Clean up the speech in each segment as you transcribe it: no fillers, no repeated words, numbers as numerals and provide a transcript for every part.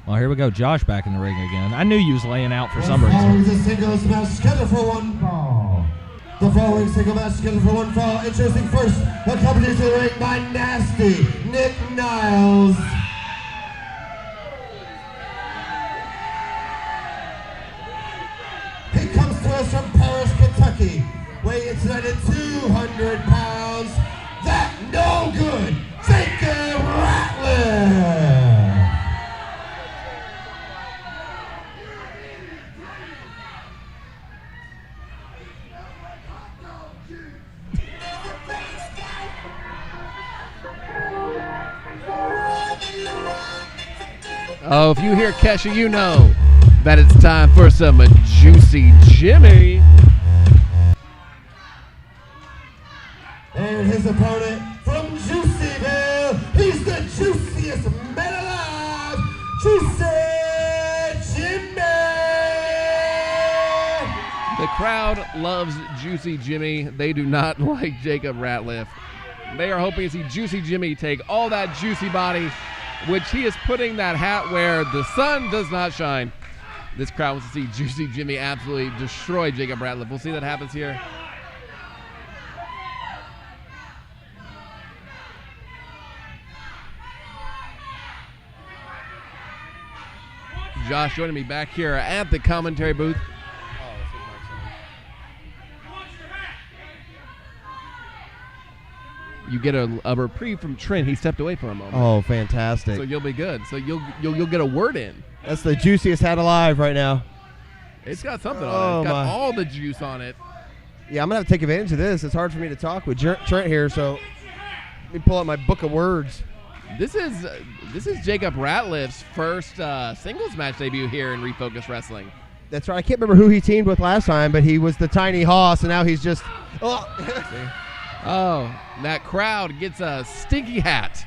Well, here we go. Josh back in the ring again. I knew you was laying out for some reason. The singles match scheduled for one fall. The following single match scheduled for one fall. Introducing first, accompanied to the ring by Nasty Nick Niles. He comes to us from Paris, Kentucky, weighing in tonight at 200 pounds. That no good, Jacob Ratliff. Oh, if you hear Kesha, you know that it's time for some Juicy Jimmy. And his opponent from Juicyville, he's the juiciest man alive, Juicy Jimmy. The crowd loves Juicy Jimmy. They do not like Jacob Ratliff. They are hoping to see Juicy Jimmy take all that juicy body, which he is putting that hat where the sun does not shine. This crowd wants to see Juicy Jimmy absolutely destroy Jacob Ratliff. We'll see that happens here. Josh joining me back here at the commentary booth. You get a reprieve from Trent. He stepped away for a moment. Oh, fantastic. So you'll be good. So you'll get a word in. That's the juiciest hat alive right now. It's got something on it. It's got all the juice on it. Yeah, I'm going to have to take advantage of this. It's hard for me to talk with Trent here, so let me pull out my book of words. This is Jacob Ratliff's first singles match debut here in Refocused Wrestling. That's right. I can't remember who he teamed with last time, but he was the tiny hoss, and now he's just... Oh, oh, that crowd gets a stinky hat.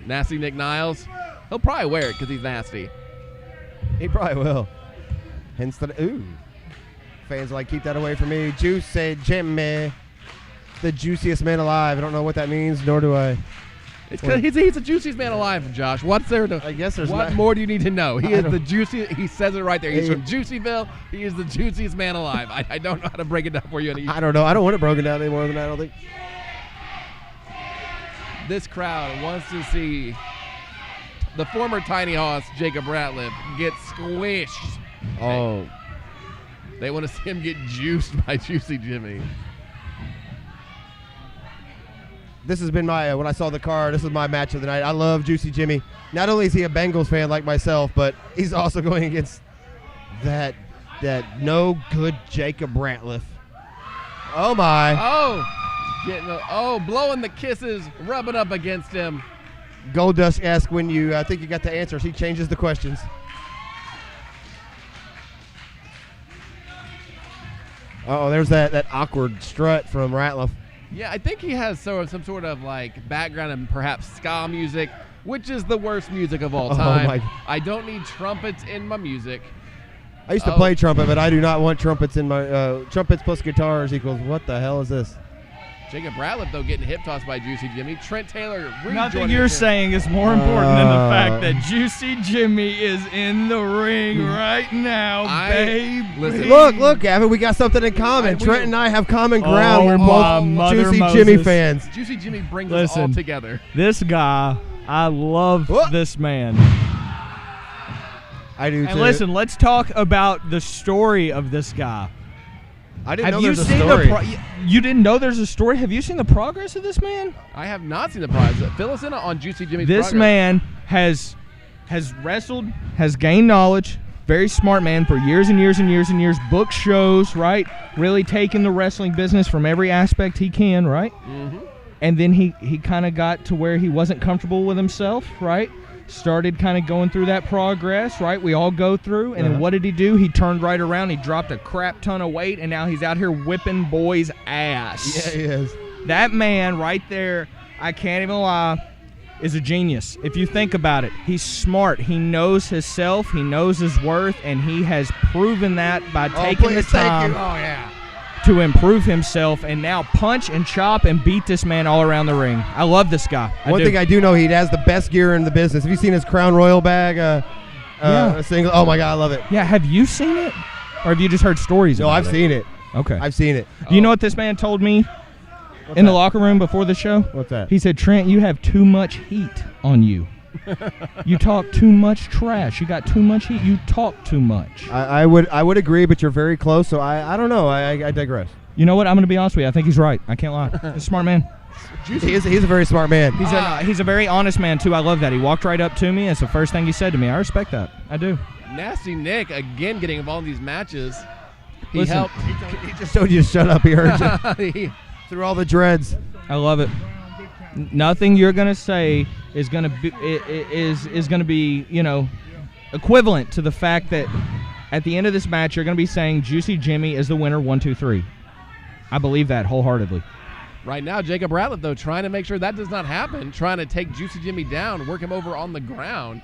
Nasty Nick Niles. He'll probably wear it because he's nasty. He probably will. Hence the... Ooh. Fans are like, keep that away from me. Juicy Jimmy. The juiciest man alive. I don't know what that means, nor do I. It's because he's the juiciest man alive, Josh. What's there to... I guess there's What not, more do you need to know? He is the juicy... He says it right there. He's from Juicyville. He is the juiciest man alive. I don't know how to break it down for you. I don't know. I don't want it broken down any more than that, I don't think. This crowd wants to see the former tiny hoss, Jacob Ratliff, get squished. Oh. They want to see him get juiced by Juicy Jimmy. This has been my, when I saw the card, this is my match of the night. I love Juicy Jimmy. Not only is he a Bengals fan like myself, but he's also going against that no good Jacob Ratliff. Oh, my. Blowing the kisses, rubbing up against him. Goldust asks when you think you got the answers. He changes the questions. Oh, there's that awkward strut from Ratliff. Yeah, I think he has some sort of like background in perhaps ska music, which is the worst music of all time. I don't need trumpets in my music. I used to play trumpet, but I do not want trumpets in my trumpets plus guitars equals what the hell is this? Jacob Ratliff, though, getting hip tossed by Juicy Jimmy. Trent Taylor rejoining. Nothing you're saying is more important than the fact that Juicy Jimmy is in the ring right now, babe. Look, Gavin, we got something in common. Trent and I have common ground. We're both Juicy Jimmy fans. Juicy Jimmy brings us all together. This guy, I love this man. I do, too. And listen, let's talk about the story of this guy. I didn't know there's a story. You didn't know there's a story? Have you seen the progress of this man? I have not seen the progress. Fill us in on Juicy Jimmy's progress. This man has wrestled, has gained knowledge, very smart man for years and years and years and years, booked shows, right? Really taking the wrestling business from every aspect he can, right? Mm-hmm. And then he kind of got to where he wasn't comfortable with himself, right? Started kind of going through that progress, right? We all go through. And then what did he do? He turned right around. He dropped a crap ton of weight, and now he's out here whipping boys' ass. Yeah, he is. That man right there, I can't even lie, is a genius. If you think about it, he's smart. He knows himself. He knows his worth, and he has proven that by taking the time. Oh, yeah. to improve himself and now punch and chop and beat this man all around the ring. I love this guy. One thing I do know, he has the best gear in the business. Have you seen his Crown Royal bag? Yeah. Single. Oh my God, I love it. Yeah, have you seen it? Or have you just heard stories No, about I've seen it. Okay. I've seen it. Do you know what this man told me in the locker room before the show? What's that? He said, Trent, you have too much heat on you. You talk too much trash. You got too much heat. You talk too much. I would agree, but you're very close, so I don't know. I digress. You know what? I'm going to be honest with you. I think he's right. I can't lie. He's a smart man. He's a very smart man. He's a very honest man, too. I love that. He walked right up to me. It's the first thing he said to me. I respect that. I do. Nasty Nick, again, getting involved in these matches. He Listen, helped. He just told you to shut up. He heard you. Through all the dreads. I love it. Nothing you're gonna say is gonna be equivalent to the fact that at the end of this match you're gonna be saying Juicy Jimmy is the winner 1, 2, 3. I believe that wholeheartedly. Right now, Jacob Ratliff, though, trying to make sure that does not happen, trying to take Juicy Jimmy down, work him over on the ground.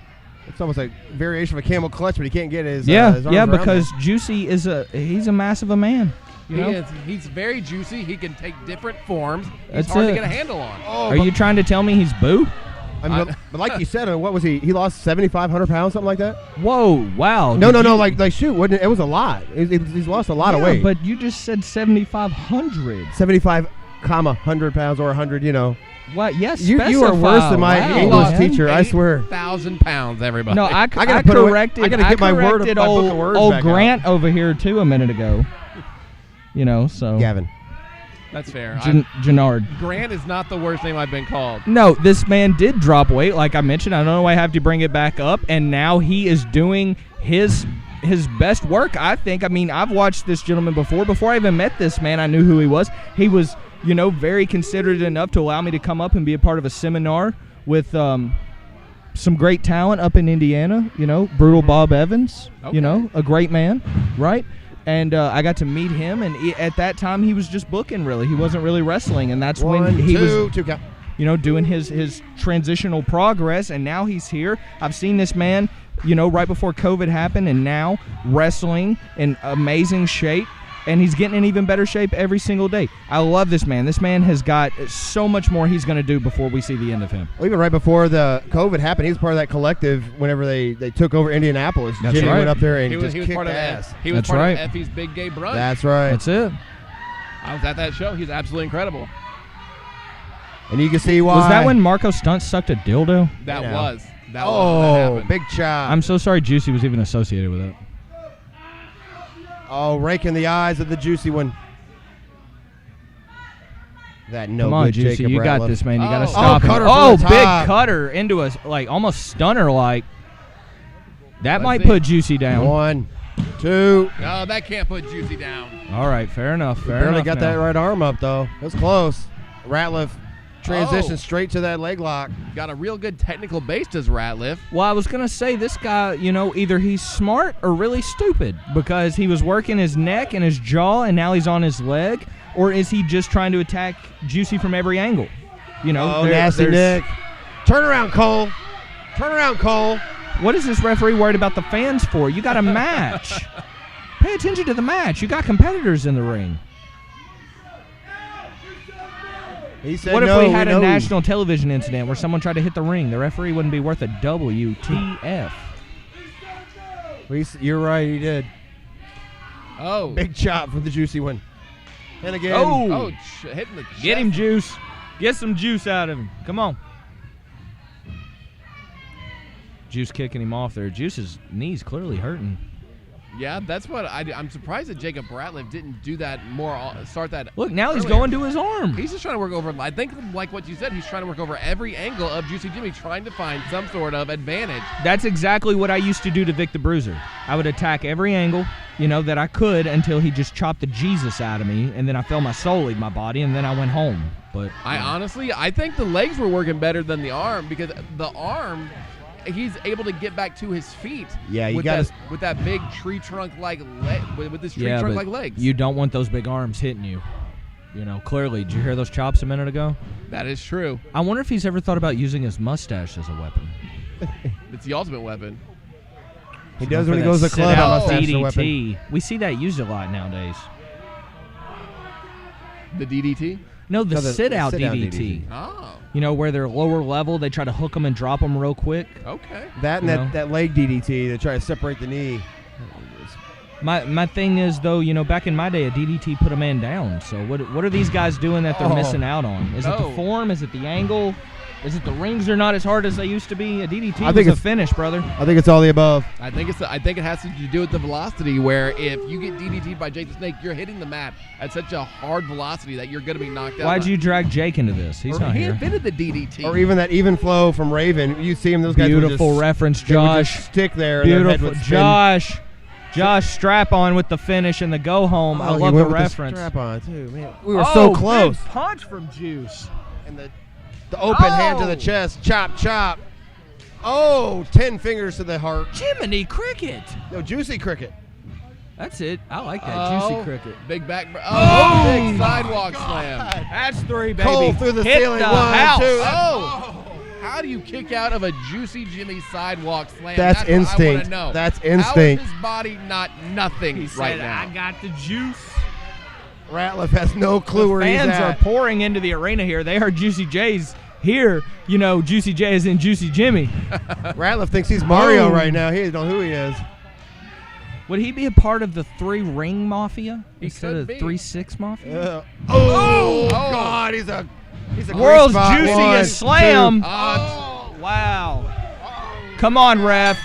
It's almost like variation of a camel clutch, but he can't get his his arms around because it. Juicy he's a massive a man. You know? He's very juicy. He can take different forms. It's That's hard to it. get a handle on. Are you trying to tell me he's Boo? But like you said, what was he? He lost 7,500 pounds, something like that. Whoa! Wow! No. Like shoot, wasn't it? It was a lot. He's lost a lot of weight. But you just said 7,500. 100 pounds or 100. You know. What? Yes. You are worse than my English man. teacher. I swear. 1,000 pounds, everybody. No, I gotta corrected. I gotta get my word. corrected My book of words old back Grant over here too a minute ago. You know, so Gavin. That's fair. Gennard. Grant is not the worst name I've been called. No, this man did drop weight, like I mentioned. I don't know why I have to bring it back up, and now he is doing his best work. I think. I mean, I've watched this gentleman before. Before I even met this man, I knew who he was. He was, very considerate enough to allow me to come up and be a part of a seminar with some great talent up in Indiana. Brutal Bob Evans. Okay. A great man, right? And I got to meet him, and at that time he was just booking. Really, he wasn't really wrestling, and that's when he was, doing his transitional progress. And now he's here. I've seen this man, right before COVID happened, and now wrestling in amazing shape. And he's getting in even better shape every single day. I love this man. This man has got so much more he's going to do before we see the end of him. Well, even right before the COVID happened, he was part of that collective whenever they took over Indianapolis. That's Jimmy right. went up there and He was kicked part ass. of He was That's part right. of Effie's Big Gay Brunch. That's right. That's it. I was at that show. He's absolutely incredible. And you can see why. Was that when Marco Stunt sucked a dildo? That Yeah. was. That Oh, happened. big chop. I'm so sorry Juicy was even associated with it. Oh, raking the eyes of the juicy one. That no Come on, good Juicy. Jacob You got Ratliff. this, man. You got to Oh. stop him. Cutter Oh, from the big top. cutter into us, like almost stunner like. That Let's might see. put Juicy down. 1, 2. No, that can't put Juicy down. All right, fair enough. Fair Barely enough got now. that right arm up, though. It was close. Ratliff transitioned Oh. straight to that leg lock. Got a real good technical base, does Ratliff. Well, I was going to say this guy, either he's smart or really stupid because he was working his neck and his jaw and now he's on his leg, or is he just trying to attack Juicy from every angle? Nasty there's- Nick. Turn around, Cole. Turn around, Cole. What is this referee worried about the fans for? You got a match. Pay attention to the match. You got competitors in the ring. He said What if no, we had a know. national television incident where someone tried to hit the ring? The referee wouldn't be worth a WTF. You're right, he did. Oh. Big chop for the juicy one. And again. Oh, hitting the chest. Get him, Juice. Get some juice out of him. Come on. Juice kicking him off there. Juice's knee's clearly hurting. Yeah, that's what I'm surprised that Jacob Ratliff didn't do that more. Start that. Look, now he's earlier. going to his arm. He's just trying to work over. I think, like what you said, he's trying to work over every angle of Juicy Jimmy, trying to find some sort of advantage. That's exactly what I used to do to Vic the Bruiser. I would attack every angle, that I could until he just chopped the Jesus out of me, and then I felt my soul leave my body, and then I went home. But I think the legs were working better than the arm because the arm, he's able to get back to his feet. Yeah, you with got that, with that big tree trunk like with this tree trunk like legs. You don't want those big arms hitting you. Clearly. Did you hear those chops a minute ago? That is true. I wonder if he's ever thought about using his mustache as a weapon. It's the ultimate weapon. He does when he goes to the club. Sit-out Mustache is a weapon. DDT. We see that used a lot nowadays. The DDT? No, the No, sit-out sit-out DDT. Oh, You know, where they're lower level, they try to hook them and drop them real quick. okay. That and You know? that leg DDT to try to separate the knee. My thing is, though, you know, back in my day, a DDT put a man down. So what are these guys doing that they're missing out on? Is it the form? Is it the angle? Is it the rings are not as hard as they used to be? A DDT I think is a it's- finish, brother. I think it's all the above. I think it has to do with the velocity, where if you get DDT'd by Jake the Snake, you're hitting the mat at such a hard velocity that you're going to be knocked out. Why'd you drag Jake into this? He's not He here. invented the DDT. Or even that even flow from Raven. You see him; those guys would Beautiful just, reference, they would Josh. just stick there. And their head Beautiful, would spin. Josh, strap on with the finish and the go home. I Oh, he love went the with reference. strap on too, man. We were so close. Big punch from Juice. And the open hand to the chest, chop, chop. Oh, 10 fingers to the heart. Jiminy Cricket. No, Juicy Cricket. That's it. I like that juicy cricket. Big back. Oh, Big sidewalk slam. That's 3, baby. Cole through the Hit ceiling. the 1, house. 2. Oh. How do you kick out of a Juicy Jimmy sidewalk slam? That's what I instinct. wanna know. That's How is instinct. his body not nothing He right said, now? I got the juice. Ratliff has no clue where he's Fans are at. pouring into the arena here. They heard Juicy J's here. You know, Juicy J is in Juicy Jimmy. Ratliff thinks he's Mario Boom. right now. He doesn't know who he is. Would he be a part of the 3-ring mafia He instead could of be. 3-6 mafia? Oh, God, he's a World's great spot one, juiciest slam. 2. Wow. Come on, ref.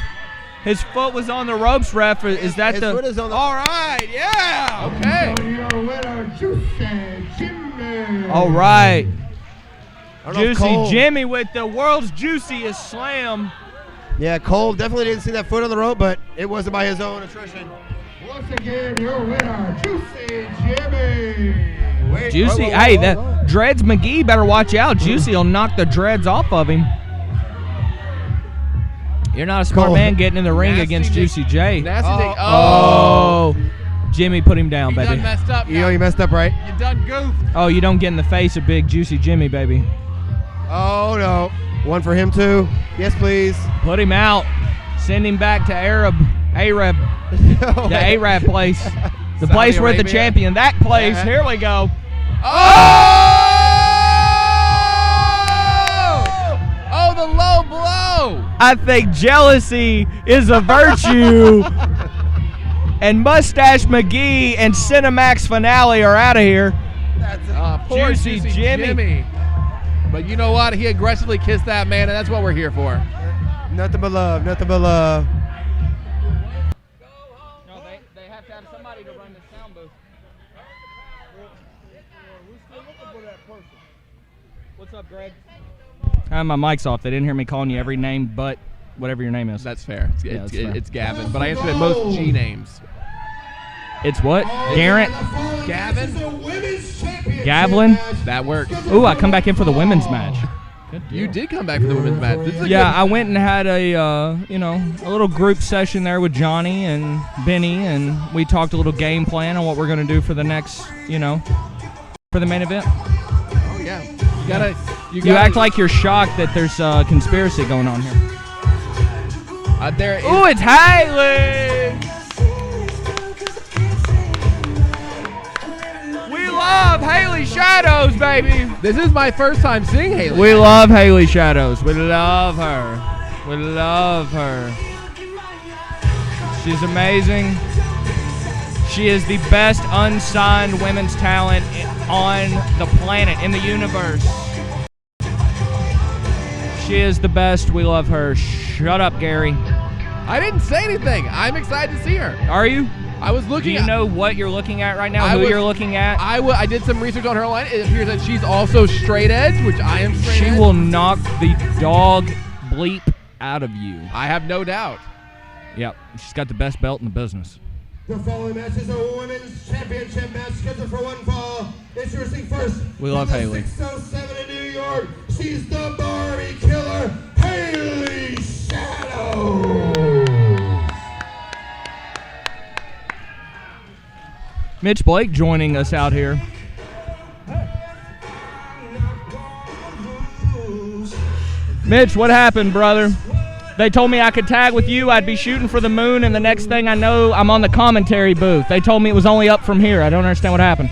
His foot was on the ropes, ref. Is that His the? foot is on the- All right, yeah. Okay. Your winner, Juicy Jimmy. All right. I don't know if Juicy Cole- Jimmy with the world's juiciest slam. Yeah, Cole definitely didn't see that foot on the rope, but it wasn't by his own attrition. Once again, your winner, Juicy Jimmy. Wait, Juicy, whoa, whoa, hey, whoa, that whoa. Dreads McGee better watch out. Juicy will knock the dreads off of him. You're not a smart Cole. man getting in the ring Nasty against Nick- Juicy J. Nasty Nick. Oh, Jimmy put him down, You baby. done messed up. You know you messed up, right? You done goofed. Oh, you don't get in the face of big Juicy Jimmy, baby. Oh, no. One for him, too. Yes, please. Put him out. Send him back to Arab, the Arab place. The Saudi place where the Arabia. champion, that place. Yeah. Here we go. Oh, the low blow. I think jealousy is a virtue. And Mustache McGee and Cinemax Finale are out of here. Poor Juicy Jimmy. But you know what? He aggressively kissed that man, and that's what we're here for. Nothing but love. Nothing but love. No, they have to have somebody to run the sound booth. What's up, Greg? My mic's off. They didn't hear me calling you every name but whatever your name is. That's fair. that's fair. It's Gavin, but I answered most G names. It's what? Garrett? Gavin? Gavlin? That works. Ooh, I come back in for the women's match. Good deal. You did come back for the women's match. This is a Yeah, good- I went and had a little group session there with Johnny and Benny, and we talked a little game plan on what we're going to do for the next, for the main event. Oh yeah. You act like you're shocked that there's a conspiracy going on here. There is, Ooh, it's Hayley! We love Hayley Shadows, baby! this is my first time seeing Hayley. We love Hayley Shadows. We love her. We love her. She's amazing. She is the best unsigned women's talent on the planet, in the universe. She is the best. We love her. Shut up, Gary. I didn't say anything. I'm excited to see her. Are you? I was Do looking. you know what you're looking at right now? I Who was- you're looking at? I did some research on her line. It appears that she's also straight edge, which I am straight She edge. will knock the dog bleep out of you. I have no doubt. Yep. She's got the best belt in the business. The following match is a women's championship match scheduled for one fall. Introducing first. We love from the Hayley. 607 in New York. She's the Barbie killer, Hayley Shadows. Mitch Blake joining us out here. Mitch, what happened, brother? They told me I could tag with you. I'd be shooting for the moon, and the next thing I know, I'm on the commentary booth. They told me it was only up from here. I don't understand what happened.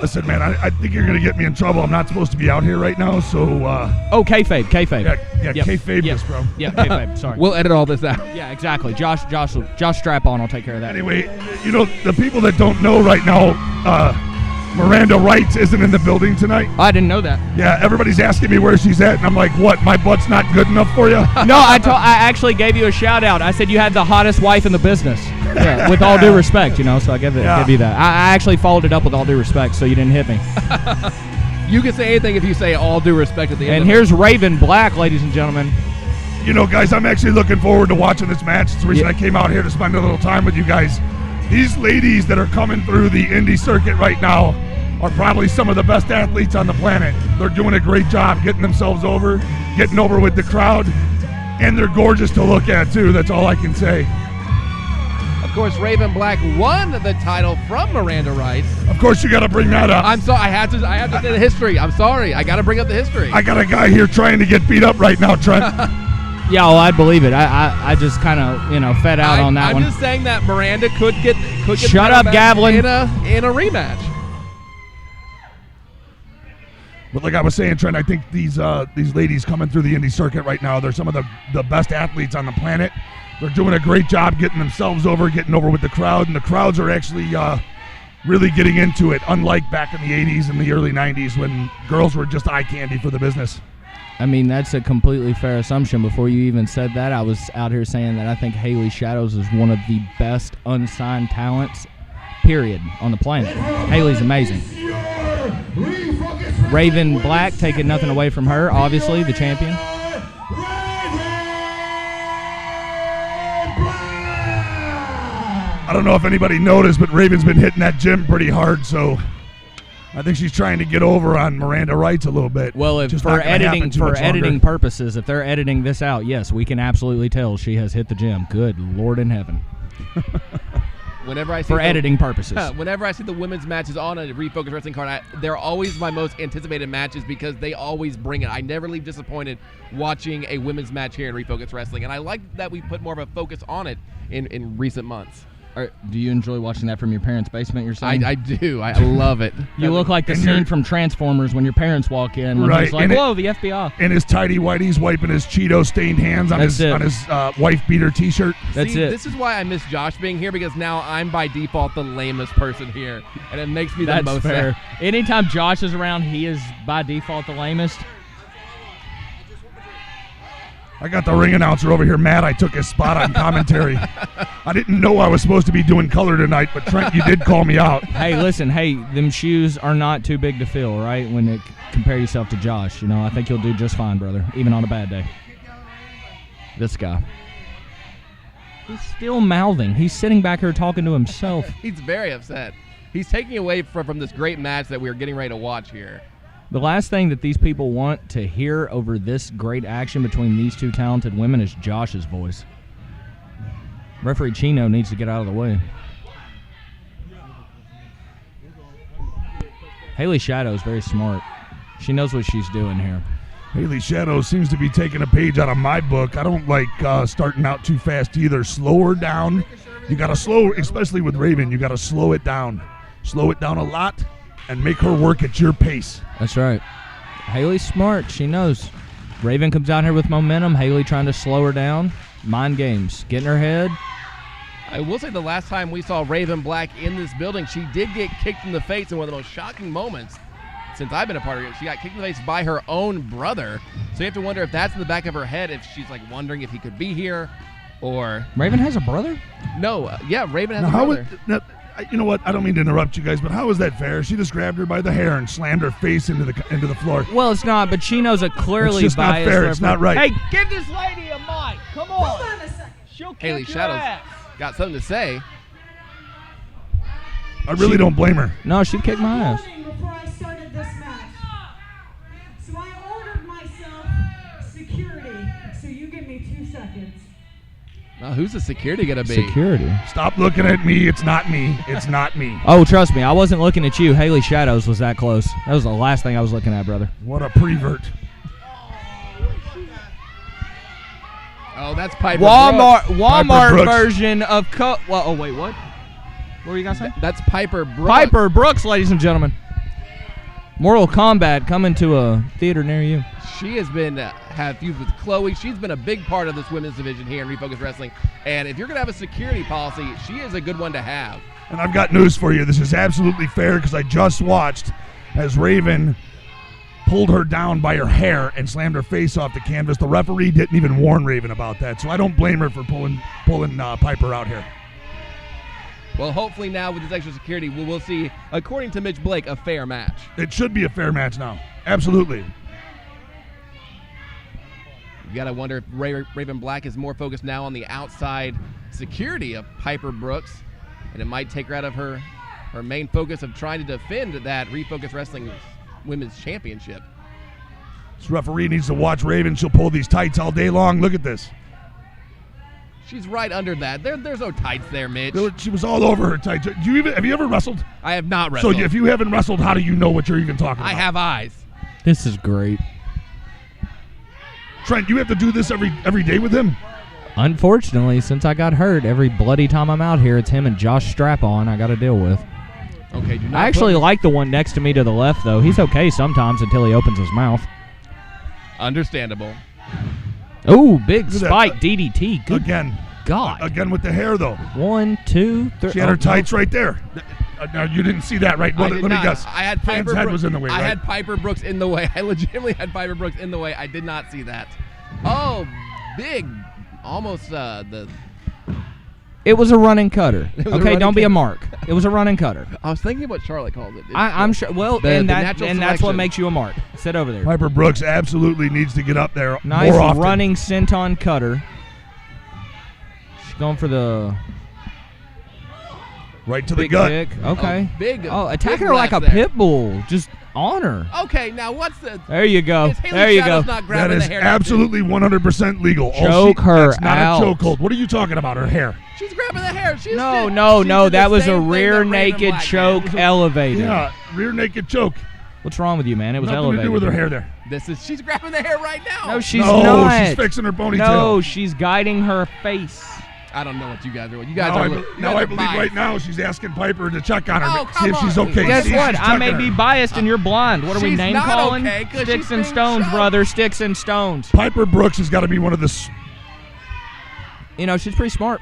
Listen, man, I think you're going to get me in trouble. I'm not supposed to be out here right now, so... Oh, kayfabe. Yeah, Yep. kayfabe Yep. this, bro. Yeah, kayfabe. Sorry. We'll edit all this out. Yeah, exactly. Josh, strap on. I'll take care of that. Anyway, you know, the people that don't know right now, Miranda Wright isn't in the building tonight. I didn't know that. Yeah, everybody's asking me where she's at, and I'm like, what, my butt's not good enough for you? No, I actually gave you a shout out. I said you had the hottest wife in the business. Yeah, with all due respect, you know, so I give you that. I actually followed it up with all due respect, so you didn't hit me. You can say anything if you say all due respect at the end. And here's Raven Black, ladies and gentlemen. You know, guys, I'm actually looking forward to watching this match. It's the reason I came out here to spend a little time with you guys. These ladies that are coming through the indie circuit right now are probably some of the best athletes on the planet. They're doing a great job getting themselves over, getting over with the crowd, and they're gorgeous to look at, too. That's all I can say. Of course, Raven Black won the title from Miranda Wright. Of course, you got to bring that up. I'm sorry. I have to say the history. I'm sorry. I got to bring up the history. I got a guy here trying to get beat up right now, Trent. Yeah, well, I'd believe it. I just kind of, you know, fed out on that one. I'm just saying that Miranda could get Shut up, Gavlin. in a rematch. But like I was saying, Trent, I think these ladies coming through the indie circuit right now, they're some of the best athletes on the planet. They're doing a great job getting themselves over, getting over with the crowd, and the crowds are actually really getting into it, unlike back in the 80s and the early 90s when girls were just eye candy for the business. I mean, that's a completely fair assumption. Before you even said that, I was out here saying that I think Hayley Shadows is one of the best unsigned talents, period, on the planet. Hayley's amazing. Raven Black taking nothing away from her, obviously, the champion. I don't know if anybody noticed, but Raven's been hitting that gym pretty hard, so I think she's trying to get over on Miranda Wright a little bit. Well, if for editing purposes, if they're editing this out, yes, we can absolutely tell she has hit the gym. Good Lord in heaven. Whenever I see editing purposes. Whenever I see the women's matches on a Refocused wrestling card, they're always my most anticipated matches because they always bring it. I never leave disappointed watching a women's match here in Refocused Wrestling, and I like that we put more of a focus on it in recent months. Do you enjoy watching that from your parents' basement, you're saying? I do. I love it. You look like the scene from Transformers when your parents walk in. When he's like, whoa, the FBI. And his tidy whities wiping his Cheeto-stained hands on his wife-beater T-shirt. That's it. This is why I miss Josh being here, because now I'm by default the lamest person here, and it makes me the most fair. sad. Anytime Josh is around, he is by default the lamest. I got the ring announcer over here mad I took his spot on commentary. I didn't know I was supposed to be doing color tonight, but Trent, you did call me out. Hey, listen, them shoes are not too big to fill, right? When you compare yourself to Josh, you know, I think you'll do just fine, brother, even on a bad day. This guy. He's still mouthing. He's sitting back here talking to himself. He's very upset. He's taking away from this great match that we're getting ready to watch here. The last thing that these people want to hear over this great action between these two talented women is Josh's voice. Referee Chino needs to get out of the way. Hayley Shadow is very smart. She knows what she's doing here. Hayley Shadow seems to be taking a page out of my book. I don't like starting out too fast either. Slow her down. You got to slow, especially with Raven, you got to slow it down. Slow it down a lot and make her work at your pace. That's right. Hayley's smart. She knows. Raven comes out here with momentum. Hayley trying to slow her down. Mind games. Get in her head. I will say the last time we saw Raven Black in this building, she did get kicked in the face in one of the most shocking moments since I've been a part of it. She got kicked in the face by her own brother. So you have to wonder if that's in the back of her head, if she's like wondering if he could be here or... Raven has a brother? No. Raven has a brother. You know what? I don't mean to interrupt you guys, but how is that fair? She just grabbed her by the hair and slammed her face into the floor. Well, it's not, but she knows a clearly biased. It's just not fair. It's not right. Hey, give this lady a mic. Come on. Hold on a second. She'll kick Hayley your Shadows ass. got something to say. I really don't blame her. No, she'd kick my ass. Before I started this match, so I ordered myself security. So you give me 2 seconds. Now, who's the security going to be? Security. Stop looking at me. It's not me. It's not me. Oh, trust me. I wasn't looking at you. Hayley Shadows was that close. That was the last thing I was looking at, brother. What a prevert. Oh, that's Piper Walmart Brooks. version of Well, oh, wait, what? What were you going to say? That's Piper Brooks. Piper Brooks, ladies and gentlemen. Mortal Kombat coming to a theater near you. She has been have feuds with Chloe. She's been a big part of this women's division here in Refocused Wrestling. And if you're going to have a security policy, she is a good one to have. And I've got news for you. This is absolutely fair because I just watched as Raven pulled her down by her hair and slammed her face off the canvas. The referee didn't even warn Raven about that, so I don't blame her for pulling Piper out here. Well, hopefully now with this extra security, we'll see, according to Mitch Blake, a fair match. It should be a fair match now. Absolutely. You got to wonder if Raven Black is more focused now on the outside security of Piper Brooks, and it might take her out of her main focus of trying to defend that Refocused Wrestling Women's Championship. This referee needs to watch Raven. She'll pull these tights all day long. Look at this. She's right under that. There's no tights there, Mitch. She was all over her tights. Have you ever wrestled? I have not wrestled. So if you haven't wrestled, how do you know what you're even talking about? I have eyes. This is great. Trent, you have to do this every day with him? Unfortunately, since I got hurt, every bloody time I'm out here, it's him and Josh Strap-on I got to deal with. Okay, do not I actually like the one next to me to the left, though. He's okay sometimes until he opens his mouth. Understandable. Oh, big spike DDT. Good God. Again with the hair, though. 1, 2, 3. She had her tights right there. Now, you didn't see that, right? Let me guess. I had Piper Dan's head was in the way, I right? had Piper Brooks in the way. I legitimately had Piper Brooks in the way. I did not see that. Oh, big. Almost It was a running cutter. Okay, don't be a mark. It was a running cutter. I was thinking what Charlotte called it. I'm sure. Well, and that's what selection. makes you a mark. Sit over there. Piper Brooks absolutely needs to get up there Nice more often. running senton cutter. She's going for the right to the big gut. kick. Okay. Attacking big her like a left there. pit bull. Just on her. Okay, now what's the... There you go. Is Hayley There you Shadows go. Not That grabbing is the hair absolutely 100% legal. Choke her That's not out. a chokehold. What are you talking about? Her hair. She's grabbing the hair. She's No. did That was the a same thing rear that Raven naked Black choke did. elevated. Yeah, rear naked choke. What's wrong with you, man? It was Nothing elevated. to do with her hair there. She's grabbing the hair right now. No, she's no, not. she's fixing her ponytail. No, she's guiding her face. I don't know what you guys are. You guys Now are I believe right now she's asking Piper to check on her, Oh, see if come she's on. okay. Guess See if what? she's I may checking be her. biased and you're blind. What are we She's name not calling? okay, 'cause Sticks she's and being stones, choked. brother. Sticks and stones. Piper Brooks has got to be one of the. You know, she's pretty smart.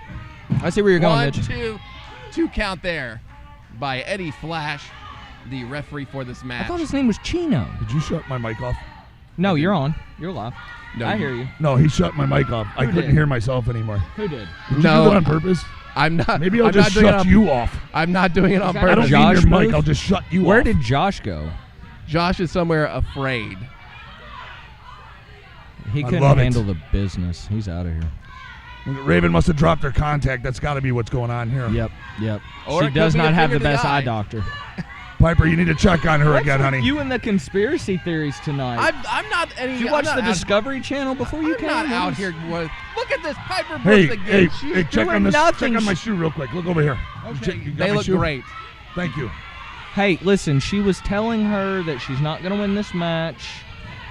I see where you're going, 1, Mitch. 2 count there by Eddie Flash, the referee for this I match. thought his name was Chino. Did you shut my mic off? No, you're on. You're live. No, I hear you. No, he shut my mic off. I couldn't did? hear myself anymore. Who did? Did you No. do that on purpose? I'm not. Maybe I'll I'm just not doing it shut on- you off. I'm not doing it on that I purpose. don't need Josh your mic. move? I'll just shut you Where off. did Josh go? Josh is somewhere afraid. He I couldn't love it. handle the business. He's out of here. Raven must have dropped her contact. That's got to be what's going on here. Yep. Or She it does could be not a have the finger to the best eye eye. doctor. Piper, you need to check on her again, honey. You and the conspiracy theories tonight. I'm not any. Did you I'm watch not the out- Discovery Channel before you I'm came? not What out is- here. Look at this Piper Brooks Hey, again. hey, check doing on this. nothing. Check on my shoe real quick. Look over here. Okay, You got they my look shoe? great. Thank you. Hey, listen, she was telling her that she's not going to win this match.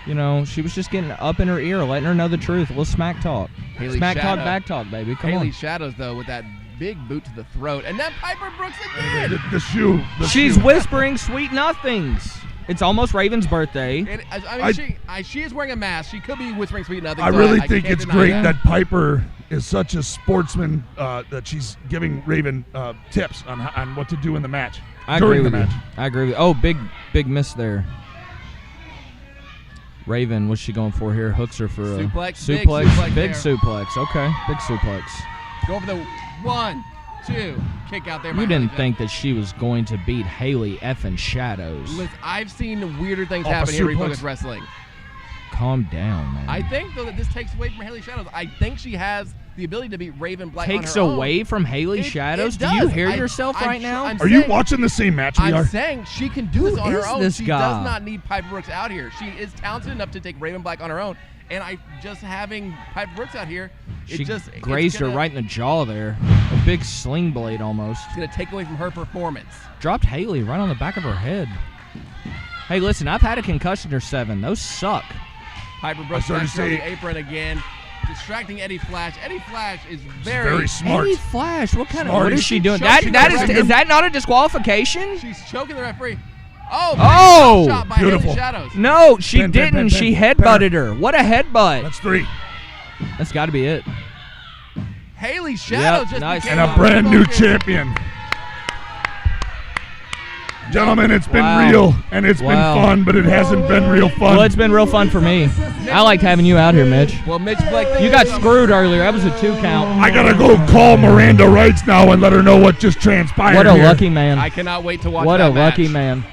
You know, she was just getting up in her ear, letting her know the truth. A little smack talk. Hayley Smack Shadow. talk, back talk, baby. Come Hayley on. Shadows though with that big boot to the throat, and then Piper Brooks again. The shoe. The She's shoe. whispering sweet nothings. It's almost Raven's birthday. She is wearing a mask. She could be whispering sweet nothing. I so really I think can't it's deny great that Piper is such a sportsman that she's giving Raven tips on what to do in the match. I during agree the with match. you. I agree with you. Oh, big miss there. Raven, what's she going for here? Hooks her for a Suplex, big suplex Big there. suplex. Okay, big suplex. Go for the 1, 2 kick out there. by You didn't Hayley. think that she was going to beat Hayley effing Shadows. Listen, I've seen weirder things Off a happen here in suplex. Refocused Wrestling. Calm down, man. I think though that this takes away from Hayley Shadows. I think she has the ability to beat Raven Black. Takes on her away own. from Hayley It Shadows. Do does. you hear I- yourself I'm right tr- now? I'm Are you saying- watching the same match we I'm are? saying she can do this on is her own. this She guy? does not need Piper Brooks out here. She is talented enough to take Raven Black on her own. And I just having Piper Brooks out here, She grazed her right in the jaw there. A big sling blade almost. It's gonna take away from her performance. Dropped Hayley right on the back of her head. Hey, listen, I've had a concussion or 7. Those suck. Piper Brooks started to back on the say- apron again, distracting Eddie Flash. Eddie Flash is Very smart. Eddie Flash, what kind of? Smart. What is she doing? Choking That the is referee. that not a disqualification? She's choking the referee. Oh! Shot by Beautiful. Hayley Shadows. No, she Pin, didn't. pin, pin, She pin. headbutted her. What a headbutt. That's 3. That's got to be it. Hayley Shadows just nice. became And a brand new Refocused. champion. Gentlemen, it's been Wow. real, and it's been Wow. fun, but it hasn't been real fun. Well, it's been real fun for me. I liked having you out here, Mitch. Well, Mitch Blake, You got screwed earlier. That was a 2 count. I gotta go call Miranda Rights now and let her know what just transpired What a here. lucky man. I cannot wait to watch What that a lucky match. man.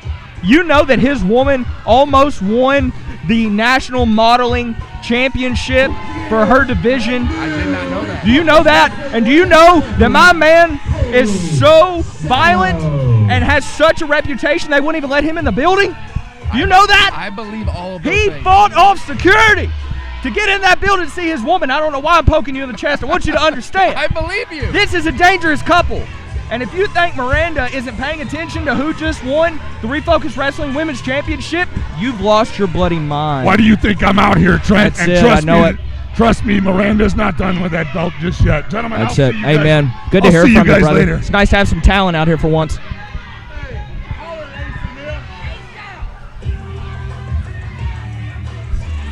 You know that his woman almost won the National Modeling Championship for her division. I did not know that. Do you know that? And do you know that my man is so violent and has such a reputation they wouldn't even let him in the building? Do you know that? I believe all of those He things. fought off security to get in that building to see his woman. I don't know why I'm poking you in the chest. I want you to understand. I believe you. This is a dangerous couple. And if you think Miranda isn't paying attention to who just won the Refocused Wrestling Women's Championship, you've lost your bloody mind. Why do you think I'm out here, Trent? That's And it, trust I know me, it. Trust me, Miranda's not done with that belt just yet. Gentlemen, That's I'll it. see you Hey, guys. man. Good to I'll hear see from you you, guys brother. later. It's nice to have some talent out here for once.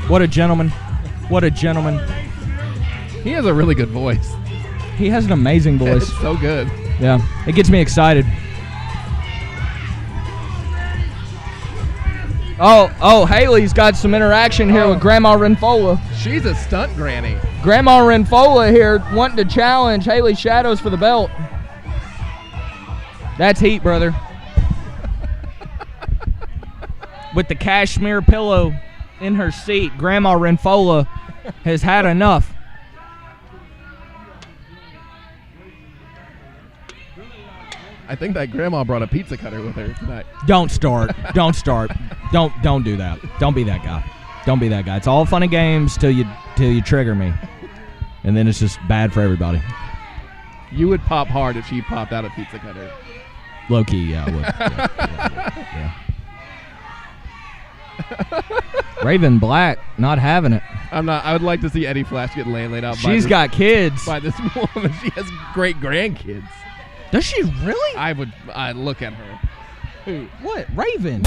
What a gentleman. What a gentleman. He has a really good voice. He has an amazing voice. It's so good. Yeah, it gets me excited. Oh, Hayley's got some interaction here with Grandma Renfola. She's a stunt granny. Grandma Renfola here wanting to challenge Hayley Shadows for the belt. That's heat, brother. With the cashmere pillow in her seat, Grandma Renfola has had enough. I think that grandma brought a pizza cutter with her tonight. Don't start. Don't start. Don't do that. Don't be that guy. Don't be that guy. It's all fun and games till you trigger me. And then it's just bad for everybody. You would pop hard if she popped out a pizza cutter. Low key, yeah, I would. Yeah. Raven Black not having it. I'm not. I would like to see Eddie Flash get laid out. She's got kids. by this woman. She has great grandkids. Does she really? I'd look at her. What? Raven?